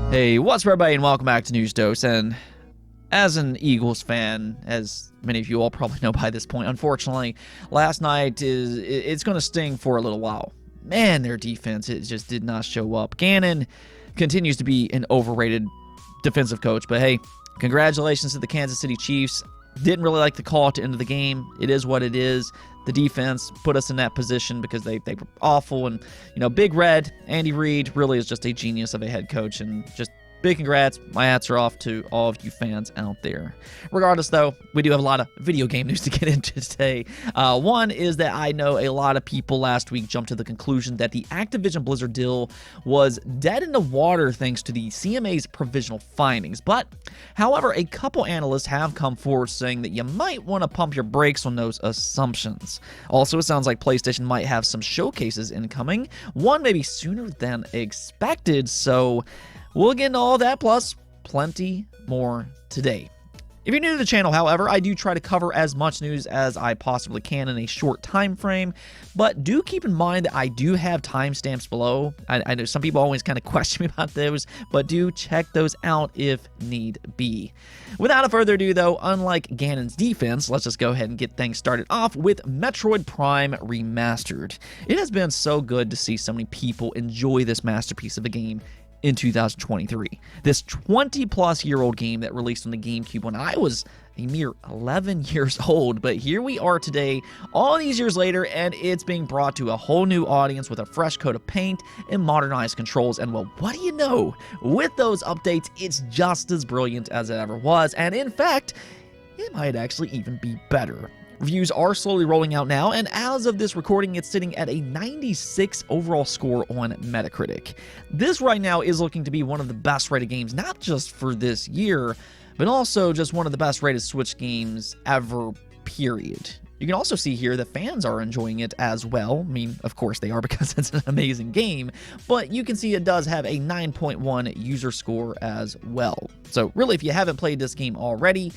Hey, what's up, everybody, and welcome back to News Dose. And as an Eagles fan, as many of you all probably know by this point, unfortunately, last night it's going to sting for a little while. Man, their defense, it just did not show up. Gannon continues to be an overrated defensive coach, but hey, congratulations to the Kansas City Chiefs. Didn't really like the call at the end of the game. It is what it is. The defense put us in that position because they were awful. And, you know, Big Red, Andy Reid, really is just a genius of a head coach. And just big congrats. My hats are off to all of you fans out there. Regardless, though, we do have a lot of video game news to get into today. One is that I know a lot of people last week jumped to the conclusion that the Activision Blizzard deal was dead in the water thanks to the CMA's provisional findings. But, however, a couple analysts have come forward saying that you might want to pump your brakes on those assumptions. Also, it sounds like PlayStation might have some showcases incoming, one maybe sooner than expected, so we'll get into all that, plus plenty more today. If you're new to the channel, however, I do try to cover as much news as I possibly can in a short time frame, but do keep in mind that I do have timestamps below. I know some people always kind of question me about those, but do check those out if need be. Without further ado, though, unlike Ganon's defense, let's just go ahead and get things started off with Metroid Prime Remastered. It has been so good to see so many people enjoy this masterpiece of a game in 2023. This 20-plus year old game that released on the GameCube when I was a mere 11 years old, but here we are today, all these years later, and it's being brought to a whole new audience with a fresh coat of paint and modernized controls. And well, what do you know? With those updates, it's just as brilliant as it ever was, and in fact, it might actually even be better. Reviews are slowly rolling out now, and as of this recording, it's sitting at a 96 overall score on Metacritic. This right now is looking to be one of the best rated games, not just for this year, but also just one of the best rated Switch games ever, period. You can also see here that fans are enjoying it as well. I mean, of course they are because it's an amazing game, but you can see it does have a 9.1 user score as well. So really, if you haven't played this game already,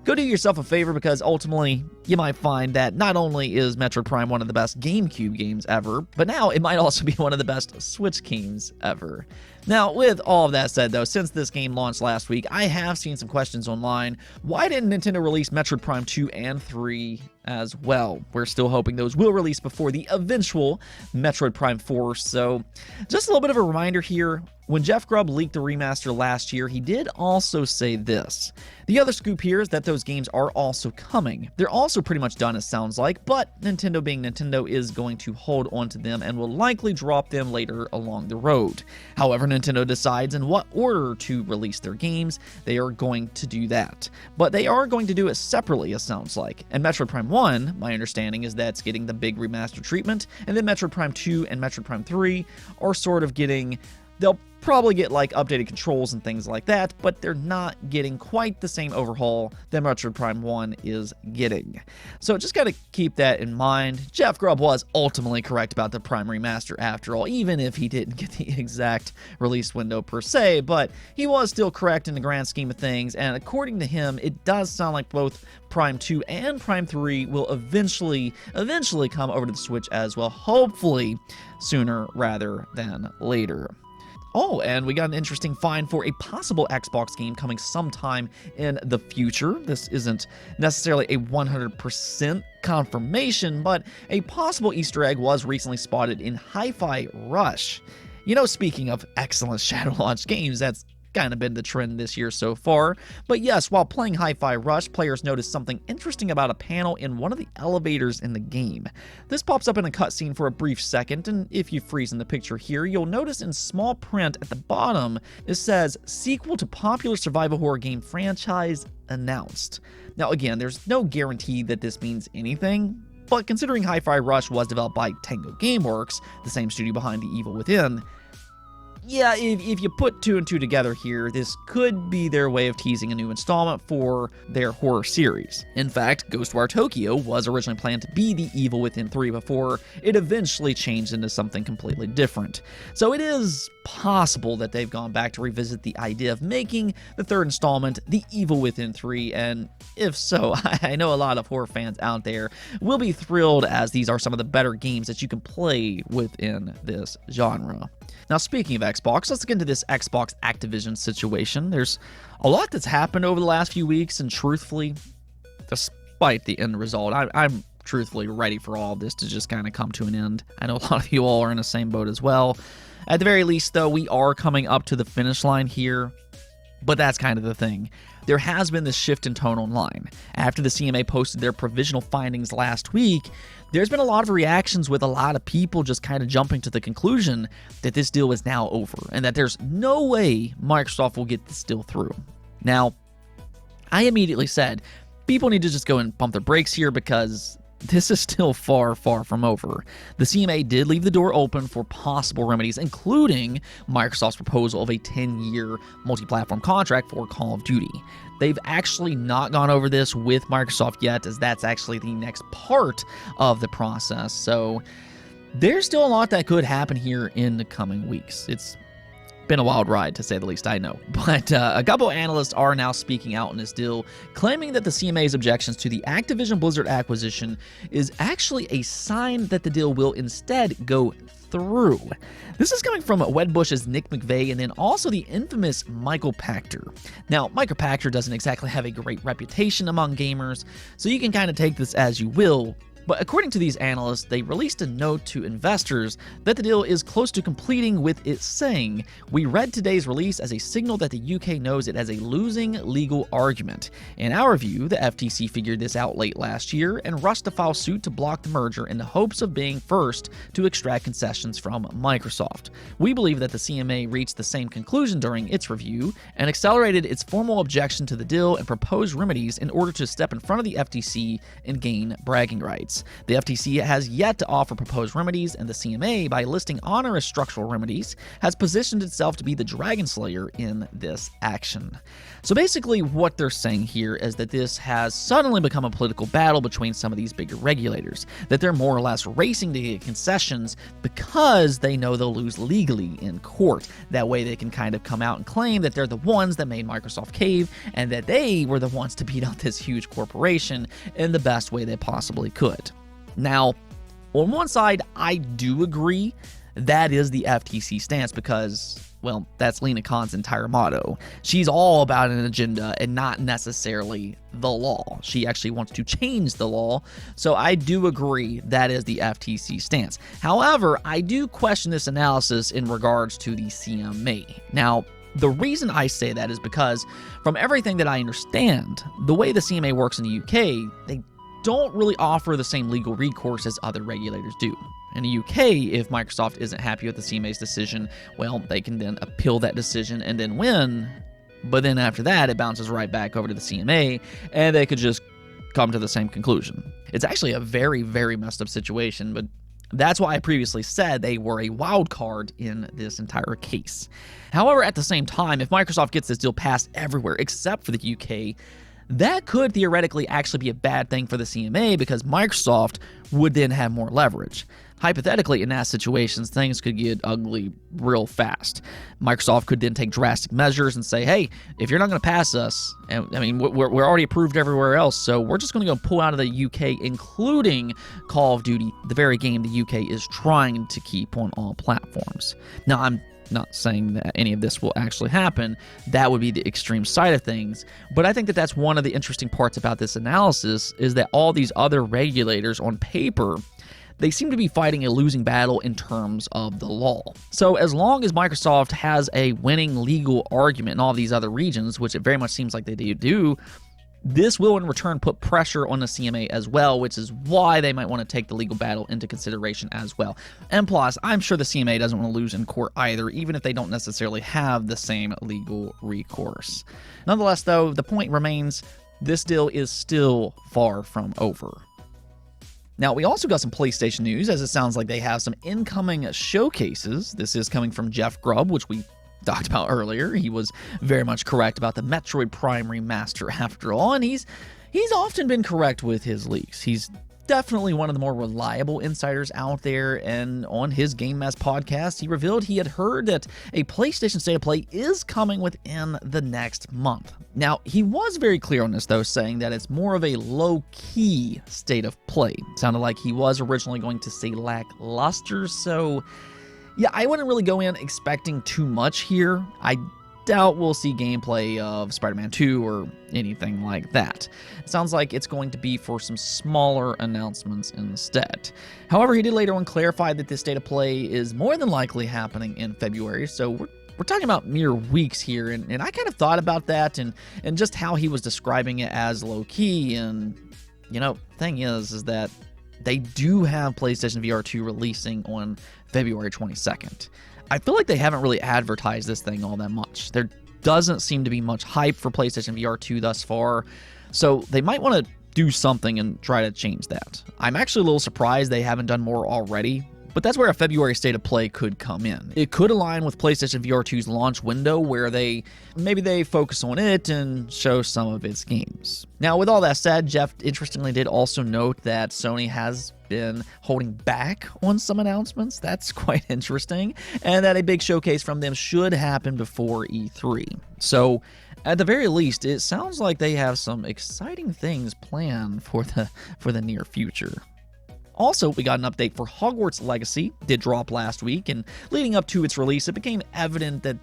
go do yourself a favor, because ultimately you might find that not only is Metroid Prime one of the best GameCube games ever, but now it might also be one of the best Switch games ever. Now, with all of that said, though, since this game launched last week, I have seen some questions online. Why didn't Nintendo release Metroid Prime 2 and 3 as well? We're still hoping those will release before the eventual Metroid Prime 4, so just a little bit of a reminder here. When Jeff Grubb leaked the remaster last year, he did also say this. The other scoop here is that those games are also coming. They're also pretty much done, it sounds like, but Nintendo being Nintendo is going to hold on to them and will likely drop them later along the road. However, Nintendo decides in what order to release their games, they are going to do that. But they are going to do it separately, it sounds like. And Metroid Prime 1, my understanding is that it's getting the big remaster treatment, and then Metroid Prime 2 and Metroid Prime 3 are sort of getting, they'll probably get like updated controls and things like that, but they're not getting quite the same overhaul that Metroid Prime 1 is getting. So just gotta keep that in mind. Jeff Grubb was ultimately correct about the Prime Remaster after all, even if he didn't get the exact release window per se, but he was still correct in the grand scheme of things, and according to him, it does sound like both Prime 2 and Prime 3 will eventually come over to the Switch as well, hopefully sooner rather than later. Oh, and we got an interesting find for a possible Xbox game coming sometime in the future. This isn't necessarily a 100% confirmation, but a possible Easter egg was recently spotted in Hi-Fi Rush. You know, speaking of excellent shadow launch games, that's kind of been the trend this year so far. But yes, while playing Hi-Fi Rush, players noticed something interesting about a panel in one of the elevators in the game. This pops up in a cutscene for a brief second, and if you freeze in the picture here, you'll notice in small print at the bottom, it says, "Sequel to popular survival horror game franchise announced." Now again, there's no guarantee that this means anything, but considering Hi-Fi Rush was developed by Tango Gameworks, the same studio behind The Evil Within, yeah, if you put two and two together here, this could be their way of teasing a new installment for their horror series. In fact, Ghostwire Tokyo was originally planned to be The Evil Within 3 before it eventually changed into something completely different. So it is possible that they've gone back to revisit the idea of making the third installment The Evil Within 3, and if so, I know a lot of horror fans out there will be thrilled, as these are some of the better games that you can play within this genre. Now, speaking of Xbox, let's get into this Xbox Activision situation. There's a lot that's happened over the last few weeks, and truthfully, despite the end result, I'm truthfully ready for all of this to just kind of come to an end. I know a lot of you all are in the same boat as well. At the very least, though, we are coming up to the finish line here, but that's kind of the thing. There has been this shift in tone online. After the CMA posted their provisional findings last week, there's been a lot of reactions with a lot of people just kind of jumping to the conclusion that this deal is now over and that there's no way Microsoft will get this deal through. Now, I immediately said, people need to just go and pump their brakes here because this is still far, far from over. The CMA did leave the door open for possible remedies, including Microsoft's proposal of a 10-year multi-platform contract for Call of Duty. They've actually not gone over this with Microsoft yet, as that's actually the next part of the process. So there's still a lot that could happen here in the coming weeks. It's been a wild ride, to say the least, I know. But a couple analysts are now speaking out in this deal, claiming that the CMA's objections to the Activision Blizzard acquisition is actually a sign that the deal will instead go through. This is coming from Wedbush's Nick McVeigh and then also the infamous Michael Pachter. Now, Michael Pachter doesn't exactly have a great reputation among gamers, so you can kind of take this as you will. But according to these analysts, they released a note to investors that the deal is close to completing, with it saying, "We read today's release as a signal that the UK knows it has a losing legal argument. In our view, the FTC figured this out late last year and rushed to file suit to block the merger in the hopes of being first to extract concessions from Microsoft. We believe that the CMA reached the same conclusion during its review and accelerated its formal objection to the deal and proposed remedies in order to step in front of the FTC and gain bragging rights. The FTC has yet to offer proposed remedies, and the CMA, by listing onerous structural remedies, has positioned itself to be the dragon slayer in this action." So basically what they're saying here is that this has suddenly become a political battle between some of these bigger regulators, that they're more or less racing to get concessions because they know they'll lose legally in court. That way they can kind of come out and claim that they're the ones that made Microsoft cave and that they were the ones to beat out this huge corporation in the best way they possibly could. Now, on one side, I do agree that is the FTC stance because, well, that's Lena Khan's entire motto. She's all about an agenda and not necessarily the law. She actually wants to change the law, so I do agree that is the FTC stance. However, I do question this analysis in regards to the CMA. Now, the reason I say that is because, from everything that I understand, the way the CMA works in the UK, they don't really offer the same legal recourse as other regulators do. In the UK, if Microsoft isn't happy with the CMA's decision, well, they can then appeal that decision and then win. But then after that, it bounces right back over to the CMA, and they could just come to the same conclusion. It's actually a very, very messed up situation, but that's why I previously said they were a wild card in this entire case. However, at the same time, if Microsoft gets this deal passed everywhere except for the UK, that could theoretically actually be a bad thing for the CMA because Microsoft would then have more leverage. Hypothetically, in that situation, things could get ugly real fast. Microsoft could then take drastic measures and say, hey, if you're not going to pass us, and I mean, we're already approved everywhere else, so we're just going to go pull out of the UK, including Call of Duty, the very game the UK is trying to keep on all platforms. Now, I'm not saying that any of this will actually happen. That would be the extreme side of things. But I think that that's one of the interesting parts about this analysis is that all these other regulators on paper, they seem to be fighting a losing battle in terms of the law. So as long as Microsoft has a winning legal argument in all of these other regions, which it very much seems like they do, this will in return put pressure on the CMA as well, which is why they might want to take the legal battle into consideration as well. And plus, I'm sure the CMA doesn't want to lose in court either, even if they don't necessarily have the same legal recourse. Nonetheless, though, the point remains, this deal is still far from over. Now, we also got some PlayStation news, as it sounds like they have some incoming showcases. This is coming from Jeff Grubb, which we talked about earlier. He was very much correct about the Metroid Prime Remaster after all, and he's often been correct with his leaks. He's definitely one of the more reliable insiders out there, and on his Game Mess podcast, he revealed he had heard that a PlayStation State of Play is coming within the next month. Now, he was very clear on this, though, saying that it's more of a low-key State of Play. Sounded like he was originally going to say lackluster, so yeah, I wouldn't really go in expecting too much here. I doubt we'll see gameplay of Spider-Man 2 or anything like that. It sounds like it's going to be for some smaller announcements instead. However, he did later on clarify that this State of Play is more than likely happening in February, so we're talking about mere weeks here, and I kind of thought about that and just how he was describing it as low-key, and, you know, thing is that they do have PlayStation VR 2 releasing on February 22nd. I feel like they haven't really advertised this thing all that much. There doesn't seem to be much hype for PlayStation VR 2 thus far, so they might want to do something and try to change that. I'm actually a little surprised they haven't done more already, but that's where a February State of Play could come in. It could align with PlayStation VR 2's launch window, where maybe they focus on it and show some of its games. Now, with all that said, Jeff interestingly did also note that Sony has been holding back on some announcements. That's quite interesting, and that a big showcase from them should happen before E3. So, at the very least, it sounds like they have some exciting things planned for the near future. Also, we got an update for Hogwarts Legacy. Did drop last week, and leading up to its release, it became evident that,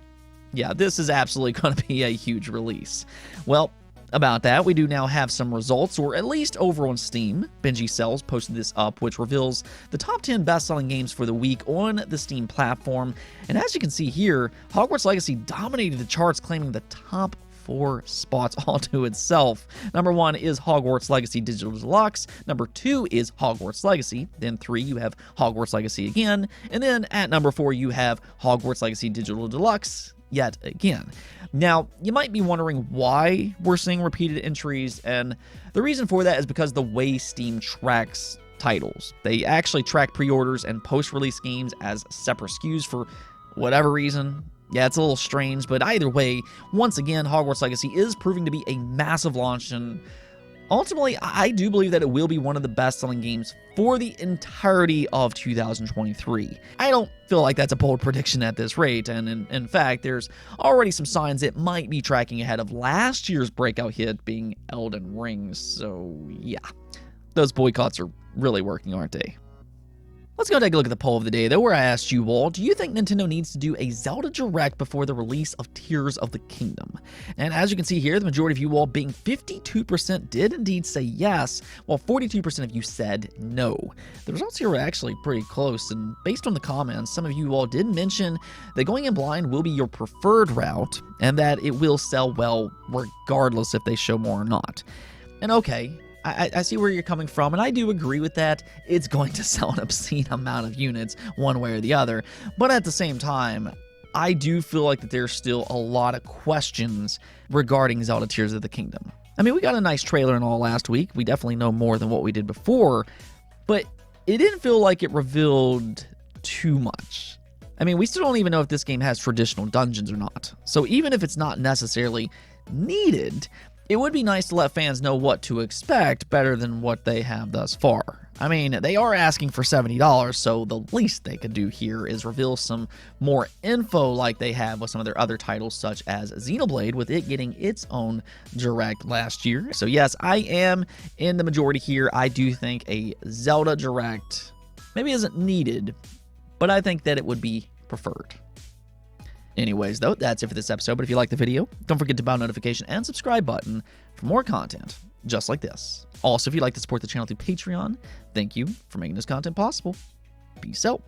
yeah, this is absolutely going to be a huge release. Well, about that, we do now have some results, or at least over on Steam. Benji Sells posted this up, which reveals the top 10 best-selling games for the week on the Steam platform. And as you can see here, Hogwarts Legacy dominated the charts, claiming the top 4 spots all to itself. Number 1 is Hogwarts Legacy Digital Deluxe. Number 2 is Hogwarts Legacy. Then 3, you have Hogwarts Legacy again. And then at number 4, you have Hogwarts Legacy Digital Deluxe yet again. Now, you might be wondering why we're seeing repeated entries, and the reason for that is because the way Steam tracks titles. They actually track pre-orders and post-release games as separate SKUs for whatever reason. Yeah, it's a little strange, but either way, once again, Hogwarts Legacy is proving to be a massive launch, and ultimately, I do believe that it will be one of the best-selling games for the entirety of 2023. I don't feel like that's a bold prediction at this rate, and in fact, there's already some signs it might be tracking ahead of last year's breakout hit being Elden Ring, so yeah, those boycotts are really working, aren't they? Let's go take a look at the poll of the day, though, where I asked you all, do you think Nintendo needs to do a Zelda Direct before the release of Tears of the Kingdom? And as you can see here, the majority of you all, being 52%, did indeed say yes, while 42% of you said no. The results here were actually pretty close, and based on the comments, some of you all did mention that going in blind will be your preferred route, and that it will sell well regardless if they show more or not. And okay, I see where you're coming from, and I do agree with that. It's going to sell an obscene amount of units one way or the other, but at the same time, I do feel like that there's still a lot of questions regarding Zelda Tears of the Kingdom. I mean, we got a nice trailer and all last week. We definitely know more than what we did before, but it didn't feel like it revealed too much. I mean, we still don't even know if this game has traditional dungeons or not, so even if it's not necessarily needed, it would be nice to let fans know what to expect better than what they have thus far. I mean, they are asking for $70, so the least they could do here is reveal some more info like they have with some of their other titles, such as Xenoblade, with it getting its own Direct last year. So yes, I am in the majority here. I do think a Zelda Direct maybe isn't needed, but I think that it would be preferred. Anyways, though, that's it for this episode, but if you liked the video, don't forget to bell notification and subscribe button for more content just like this. Also, if you'd like to support the channel through Patreon, thank you for making this content possible. Peace out.